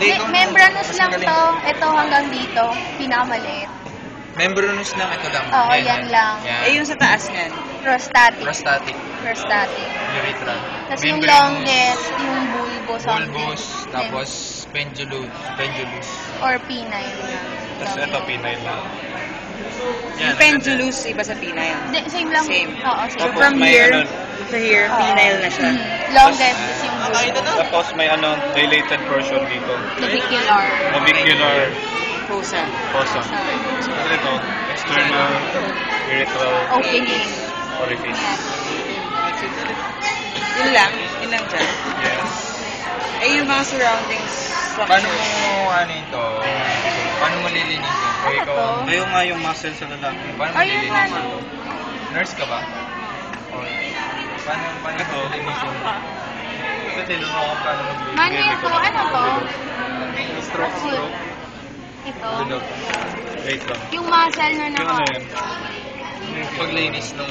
Membranous lang to. Ito hanggang dito. Pinakamaliit. Membranous lang, ito lang. Oo, yan lang. Yan. Eh, yung sa taas niyan. Prostatic. Prostatic. Prostatic. Urethra. Tapos yung longest, yung bulbo something. Bulbous, tapos pendulous. Or penile. Tapos ito, penile lang. Yung pendulous, iba sa penile. Same lang. Same. Oo, So same. from may here ano- to here, penile na siya. Longest is yung bulbo. Tapos may dilated portion dito. Navicular. Navicular Fossa. fossa. Tapos ito, external urethral Opening. orifice. Yun lang dyan. Yes. Eh, yung mga surroundings Paano structures. mo, ano ito? Paano mo lilinisin? Ano to? Ngayon nga yung muscle sa lalaki. Paano mo Ayun lilinisin nga, no? ito? Nurse ka ba? Or, paano Ito. mo lilinisin? Ito, tinuro ko paano mag-lilinisin. Mano yun to? Ano to? Stroke. Ito. Wait lang. Yung muscle na Yung naka... ano yun? Paglinis ng